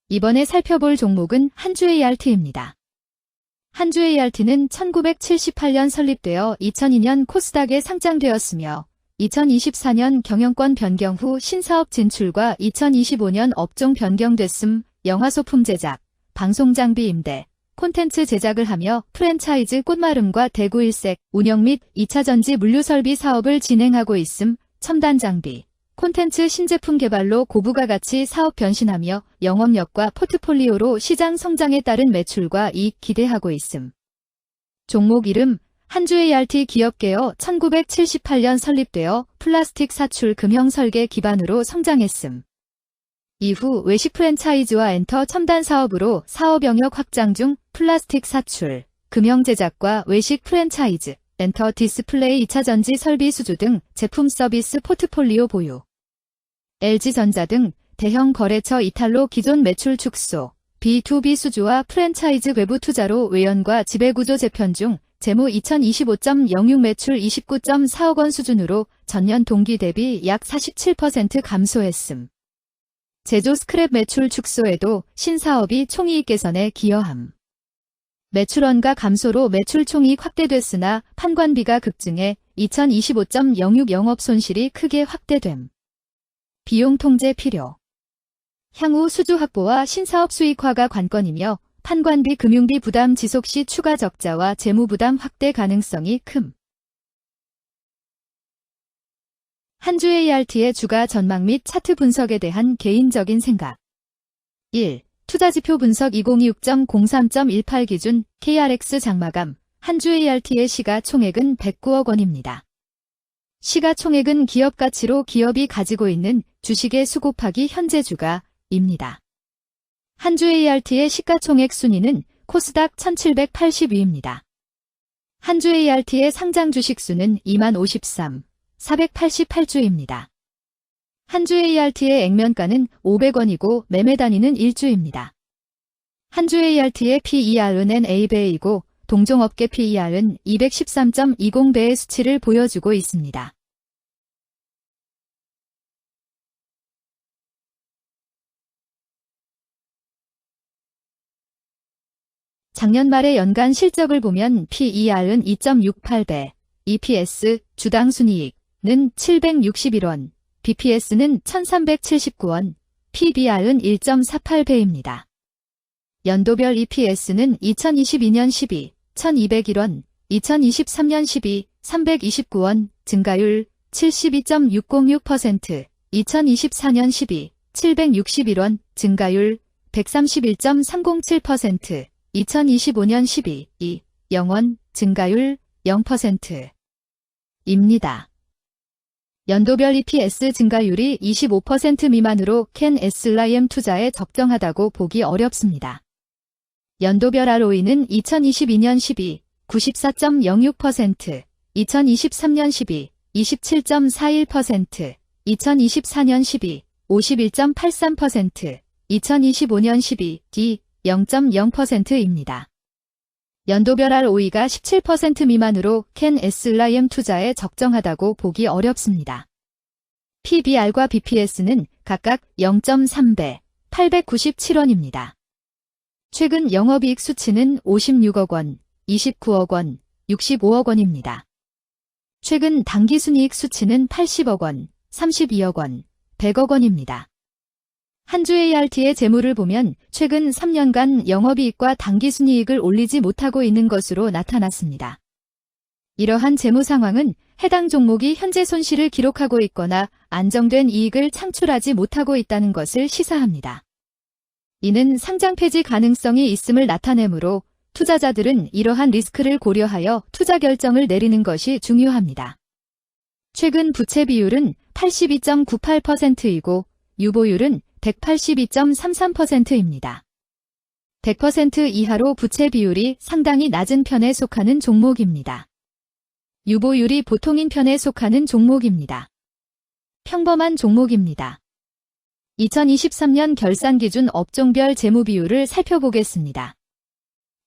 이번에 살펴볼 종목은 한주-ART입니다. 한주-ART는 1978년 설립되어 2002년 코스닥에 상장되었으며 2024년 경영권 변경 후 신사업 진출과 2025년 업종 변경됐음, 영화소품 제작, 방송장비 임대, 콘텐츠 제작을 하며 프랜차이즈 꽃마름과 대구일색, 운영 및 2차전지 물류설비 사업을 진행하고 있음, 첨단 장비, 콘텐츠 신제품 개발로 고부가가치 사업 변신하며 영업력과 포트폴리오로 시장 성장에 따른 매출과 이익 기대하고 있음. 종목 이름 한주-ART 기업계여 1978년 설립되어 플라스틱 사출 금형 설계 기반으로 성장했음. 이후 외식 프랜차이즈와 엔터 첨단 사업으로 사업 영역 확장 중 플라스틱 사출, 금형 제작과 외식 프랜차이즈, 엔터 디스플레이 2차전지 설비 수주 등 제품 서비스 포트폴리오 보유. LG전자 등 대형 거래처 이탈로 기존 매출 축소, B2B 수주와 프랜차이즈 외부 투자로 외연과 지배구조 재편 중 재무 2025.06 매출 29.4억 원 수준으로 전년 동기 대비 약 47% 감소했음. 제조 스크랩 매출 축소에도 신사업이 총이익 개선에 기여함. 매출원가 감소로 매출 총이익 확대됐으나 판관비가 급증해 2025.06 영업 손실이 크게 확대됨. 비용 통제 필요. 향후 수주 확보와 신사업 수익화가 관건이며 판관비 금융비 부담 지속 시 추가 적자와 재무 부담 확대 가능성이 큼. 한주-ART의 주가 전망 및 차트 분석에 대한 개인적인 생각. 1. 투자지표 분석 2026.03.18 기준 KRX 장마감 한주-ART의 시가총액은 109억 원입니다. 시가총액은 기업가치로 기업이 가지고 있는 주식의 수 곱하기 현재 주가입니다. 한주-ART의 시가총액 순위는 코스닥 1782입니다. 한주-ART의 상장 주식 수는 2053, 488주입니다. 한주-ART의 액면가는 500원이고 매매 단위는 1주입니다. 한주-ART의 PER은 A배이고 동종업계 PER은 213.20배의 수치를 보여주고 있습니다. 작년 말의 연간 실적을 보면 PER은 2.68배, EPS, 주당 순이익은 761원, BPS는 1379원, PBR은 1.48배입니다. 연도별 EPS는 2022년 12, 1201원, 2023년 12, 329원, 증가율 72.606%, 2024년 12, 761원, 증가율 131.307%, 2025년 12, 2, 0원, 증가율 0%입니다. 연도별 EPS 증가율이 25% 미만으로 캔 SLIM 투자에 적정하다고 보기 어렵습니다. 연도별 ROE는 2022년 12, 94.06%, 2023년 12, 27.41%, 2024년 12, 51.83%, 2025년 12, D 0.0%입니다. 연도별 ROE가 17% 미만으로 캔 SLIM 투자에 적정하다고 보기 어렵습니다. PBR과 BPS는 각각 0.3배, 897원입니다. 최근 영업이익 수치는 56억 원, 29억 원, 65억 원입니다. 최근 당기순이익 수치는 80억 원, 32억 원, 100억 원입니다. 한주-ART의 재무를 보면 최근 3년간 영업이익과 당기순이익을 올리지 못하고 있는 것으로 나타났습니다. 이러한 재무 상황은 해당 종목이 현재 손실을 기록하고 있거나 안정된 이익을 창출하지 못하고 있다는 것을 시사합니다. 이는 상장 폐지 가능성이 있음을 나타내므로 투자자들은 이러한 리스크를 고려하여 투자 결정을 내리는 것이 중요합니다. 최근 부채 비율은 82.98%이고 유보율은 182.33%입니다. 100% 이하로 부채 비율이 상당히 낮은 편에 속하는 종목입니다. 유보율이 보통인 편에 속하는 종목입니다. 평범한 종목입니다. 2023년 결산 기준 업종별 재무 비율을 살펴보겠습니다.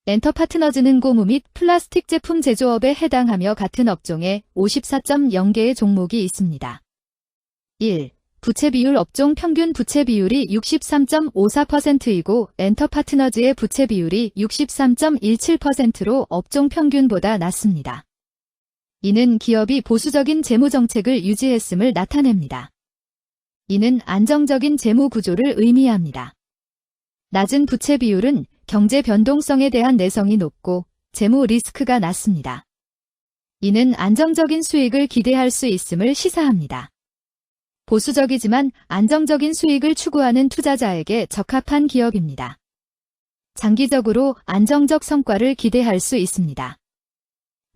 엔터파트너즈는 고무 및 플라스틱 제품 제조업에 해당하며 같은 업종에 54.0개의 종목이 있습니다. 1. 부채 비율 업종 평균 부채 비율이 63.54%이고 엔터파트너즈의 부채 비율이 63.17%로 업종 평균보다 낮습니다. 이는 기업이 보수적인 재무 정책을 유지했음을 나타냅니다. 이는 안정적인 재무 구조를 의미합니다. 낮은 부채 비율은 경제 변동성에 대한 내성이 높고 재무 리스크가 낮습니다. 이는 안정적인 수익을 기대할 수 있음을 시사합니다. 보수적이지만 안정적인 수익을 추구하는 투자자에게 적합한 기업입니다. 장기적으로 안정적 성과를 기대할 수 있습니다.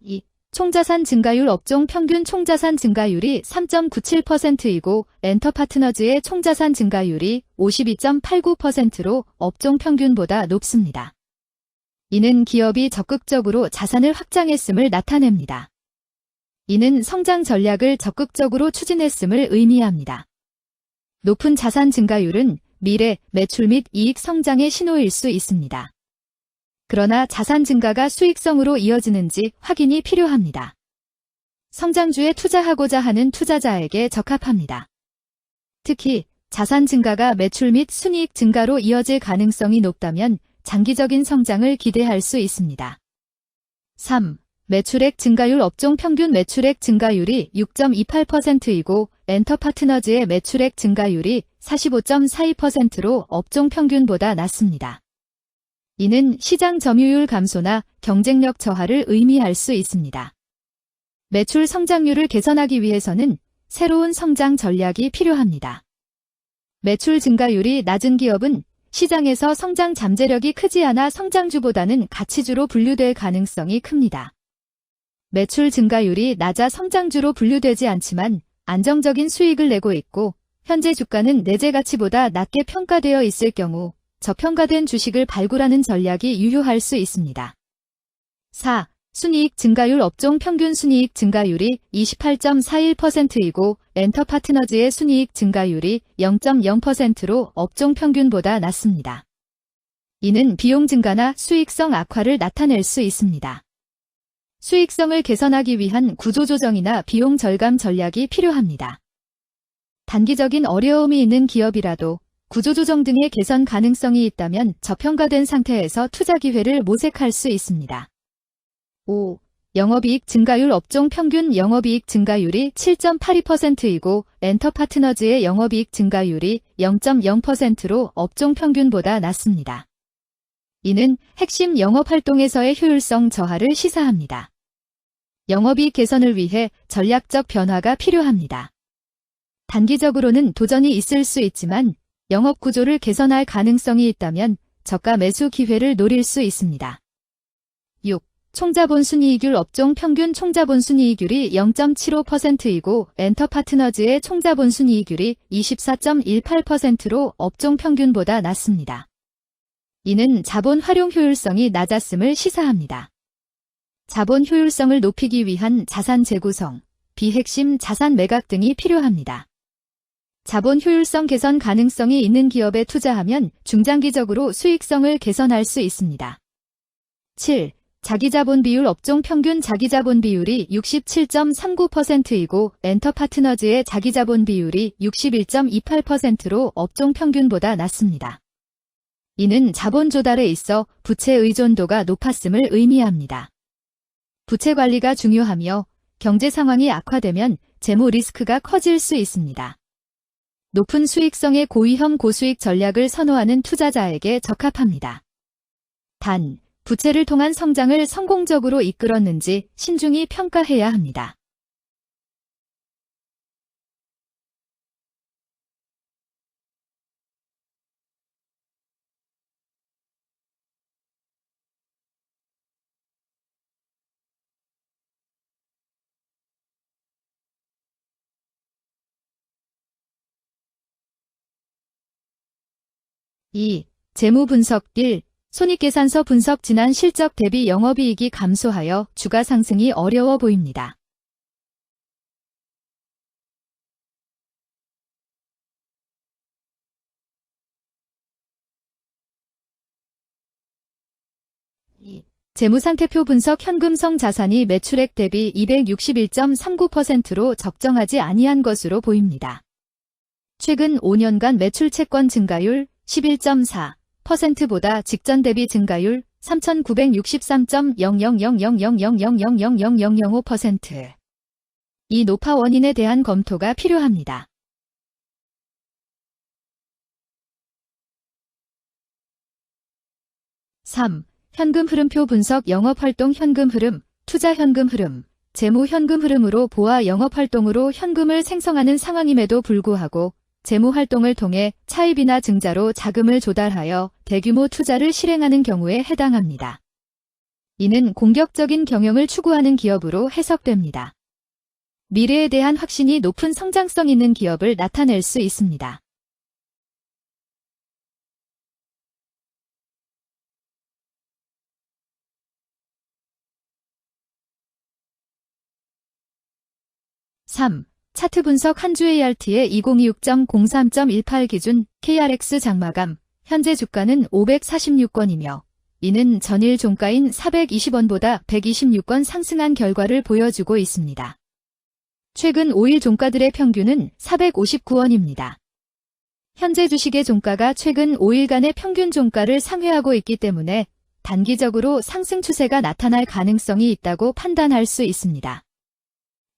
2. 총자산 증가율 업종 평균 총자산 증가율이 3.97%이고 엔터파트너즈의 총자산 증가율이 52.89%로 업종 평균보다 높습니다. 이는 기업이 적극적으로 자산을 확장했음을 나타냅니다. 이는 성장 전략을 적극적으로 추진했음을 의미합니다. 높은 자산 증가율은 미래, 매출 및 이익 성장의 신호일 수 있습니다. 그러나 자산 증가가 수익성으로 이어지는지 확인이 필요합니다. 성장주에 투자하고자 하는 투자자에게 적합합니다. 특히 자산 증가가 매출 및 순이익 증가로 이어질 가능성이 높다면 장기적인 성장을 기대할 수 있습니다. 3. 매출액 증가율 업종 평균 매출액 증가율이 6.28%이고 엔터파트너즈의 매출액 증가율이 45.42%로 업종 평균보다 낮습니다. 이는 시장 점유율 감소나 경쟁력 저하를 의미할 수 있습니다. 매출 성장률을 개선하기 위해서는 새로운 성장 전략이 필요합니다. 매출 증가율이 낮은 기업은 시장에서 성장 잠재력이 크지 않아 성장주보다는 가치주로 분류될 가능성이 큽니다. 매출 증가율이 낮아 성장주로 분류되지 않지만 안정적인 수익을 내고 있고 현재 주가는 내재 가치보다 낮게 평가되어 있을 경우 저평가된 주식을 발굴하는 전략이 유효할 수 있습니다. 4. 순이익 증가율 업종 평균 순이익 증가율이 28.41%이고 엔터파트너즈의 순이익 증가율이 0.0%로 업종 평균보다 낮습니다. 이는 비용 증가나 수익성 악화를 나타낼 수 있습니다. 수익성을 개선하기 위한 구조조정이나 비용 절감 전략이 필요합니다. 단기적인 어려움이 있는 기업이라도 구조조정 등의 개선 가능성이 있다면 저평가된 상태에서 투자 기회를 모색할 수 있습니다. 5. 영업이익 증가율 업종 평균 영업이익 증가율이 7.82%이고 엔터파트너즈의 영업이익 증가율이 0.0%로 업종 평균보다 낮습니다. 이는 핵심 영업활동에서의 효율성 저하를 시사합니다. 영업이익 개선을 위해 전략적 변화가 필요합니다. 단기적으로는 도전이 있을 수 있지만 영업 구조를 개선할 가능성이 있다면 저가 매수 기회를 노릴 수 있습니다. 6. 총자본 순이익률 업종 평균 총자본 순이익률이 0.75%이고 엔터파트너즈의 총자본 순이익률이 24.18%로 업종 평균보다 낮습니다. 이는 자본 활용 효율성이 낮았음을 시사합니다. 자본 효율성을 높이기 위한 자산 재구성, 비핵심 자산 매각 등이 필요합니다. 자본 효율성 개선 가능성이 있는 기업에 투자하면 중장기적으로 수익성을 개선할 수 있습니다. 7. 자기자본 비율 업종 평균 자기자본 비율이 67.39%이고 엔터파트너즈의 자기자본 비율이 61.28%로 업종 평균보다 낮습니다. 이는 자본 조달에 있어 부채 의존도가 높았음을 의미합니다. 부채 관리가 중요하며 경제 상황이 악화되면 재무 리스크가 커질 수 있습니다. 높은 수익성의 고위험 고수익 전략을 선호하는 투자자에게 적합합니다. 단, 부채를 통한 성장을 성공적으로 이끌었는지 신중히 평가해야 합니다. (2) 재무 분석 1. 손익계산서 분석 지난 실적 대비 영업이익이 감소하여 주가 상승이 어려워 보입니다. 재무상태표 분석 현금성 자산이 매출액 대비 261.39%로 적정하지 아니한 것으로 보입니다. 최근 5년간 매출 채권 증가율 11.4%보다 직전 대비 증가율 3,963.0000000000005%. 이 노파 원인에 대한 검토가 필요합니다. 3. 현금 흐름표 분석 영업활동 현금 흐름, 투자 현금 흐름, 재무 현금 흐름으로 보아 영업활동으로 현금을 생성하는 상황임에도 불구하고 재무 활동을 통해 차입이나 증자로 자금을 조달하여 대규모 투자를 실행하는 경우에 해당합니다. 이는 공격적인 경영을 추구하는 기업으로 해석됩니다. 미래에 대한 확신이 높은 성장성 있는 기업을 나타낼 수 있습니다. (3) 차트 분석 한 주 ART의 2026.03.18 기준 KRX 장마감, 현재 주가는 546원이며 이는 전일 종가인 420원보다 126원 상승한 결과를 보여주고 있습니다. 최근 5일 종가들의 평균은 459원입니다. 현재 주식의 종가가 최근 5일간의 평균 종가를 상회하고 있기 때문에 단기적으로 상승 추세가 나타날 가능성이 있다고 판단할 수 있습니다.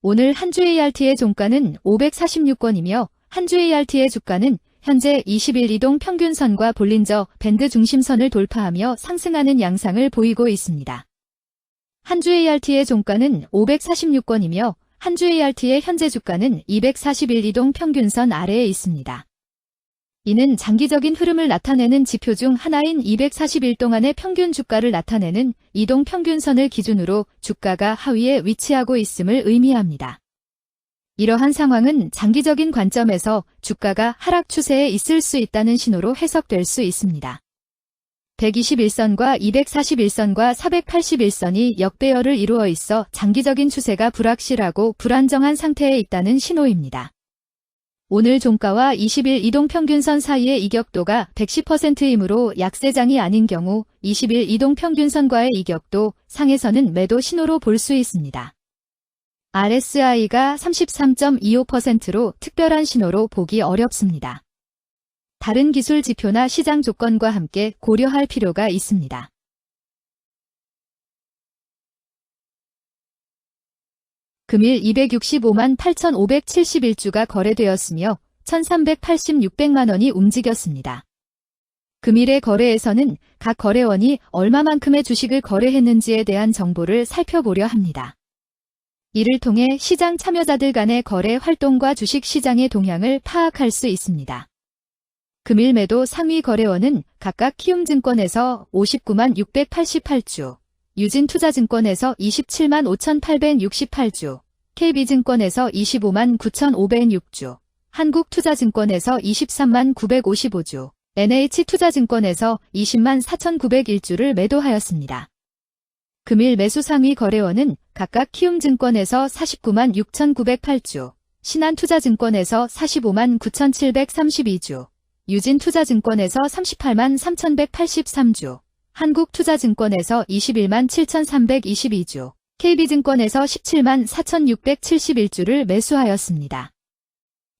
오늘 한 주 ART의 종가는 546원이며 한 주 ART의 주가는 현재 20일 이동 평균선과 볼린저 밴드 중심선을 돌파하며 상승하는 양상을 보이고 있습니다. 한 주 ART의 종가는 546원이며 한 주 ART의 현재 주가는 241 이동 평균선 아래에 있습니다. 이는 장기적인 흐름을 나타내는 지표 중 하나인 241 동안의 평균 주가를 나타내는 이동 평균선을 기준으로 주가가 하위에 위치하고 있음을 의미합니다. 이러한 상황은 장기적인 관점에서 주가가 하락 추세에 있을 수 있다는 신호로 해석될 수 있습니다. 121선과 241선과 481선이 역배열을 이루어 있어 장기적인 추세가 불확실하고 불안정한 상태에 있다는 신호입니다. 오늘 종가와 20일 이동평균선 사이의 이격도가 110%이므로 약세장이 아닌 경우 20일 이동평균선과의 이격도 상에서는 매도 신호로 볼 수 있습니다. RSI가 33.25%로 특별한 신호로 보기 어렵습니다. 다른 기술 지표나 시장 조건과 함께 고려할 필요가 있습니다. 금일 265만 8,571주가 거래되었으며 1,386백만 원이 움직였습니다. 금일의 거래에서는 각 거래원이 얼마만큼의 주식을 거래했는지에 대한 정보를 살펴보려 합니다. 이를 통해 시장 참여자들 간의 거래 활동과 주식 시장의 동향을 파악할 수 있습니다. 금일 매도 상위 거래원은 각각 키움증권에서 59만 688주, 유진투자증권에서 27만 5,868주, KB증권에서 25만 9,506주, 한국투자증권에서 23만 955주, NH투자증권에서 20만 4,901주를 매도하였습니다. 금일 매수 상위 거래원은 각각 키움증권에서 49만 6,908주, 신한투자증권에서 45만 9,732주, 유진투자증권에서 38만 3,183주, 한국투자증권에서 21만 7,322주, KB증권에서 17만 4,671주를 매수하였습니다.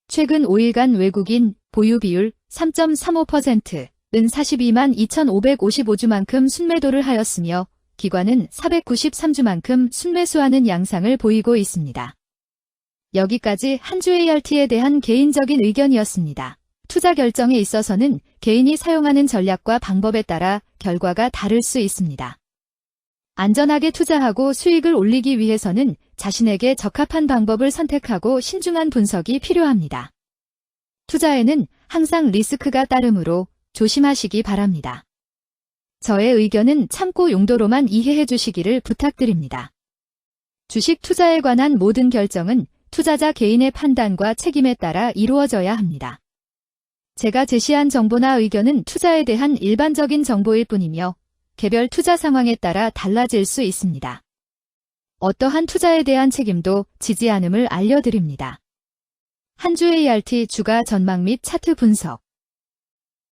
최근 5일간 외국인 보유 비율 3.35%는 42만 2,555주만큼 순매도를 하였으며 기관은 493주만큼 순매수하는 양상을 보이고 있습니다. 여기까지 한 주 ART에 대한 개인적인 의견이었습니다. 투자 결정에 있어서는 개인이 사용하는 전략과 방법에 따라 결과가 다를 수 있습니다. 안전하게 투자하고 수익을 올리기 위해서는 자신에게 적합한 방법을 선택하고 신중한 분석이 필요합니다. 투자에는 항상 리스크가 따르므로 조심하시기 바랍니다. 저의 의견은 참고 용도로만 이해해 주시기를 부탁드립니다. 주식 투자에 관한 모든 결정은 투자자 개인의 판단과 책임에 따라 이루어져야 합니다. 제가 제시한 정보나 의견은 투자에 대한 일반적인 정보일 뿐이며 개별 투자 상황에 따라 달라질 수 있습니다. 어떠한 투자에 대한 책임도 지지 않음을 알려드립니다. 한 주 ART 주가 전망 및 차트 분석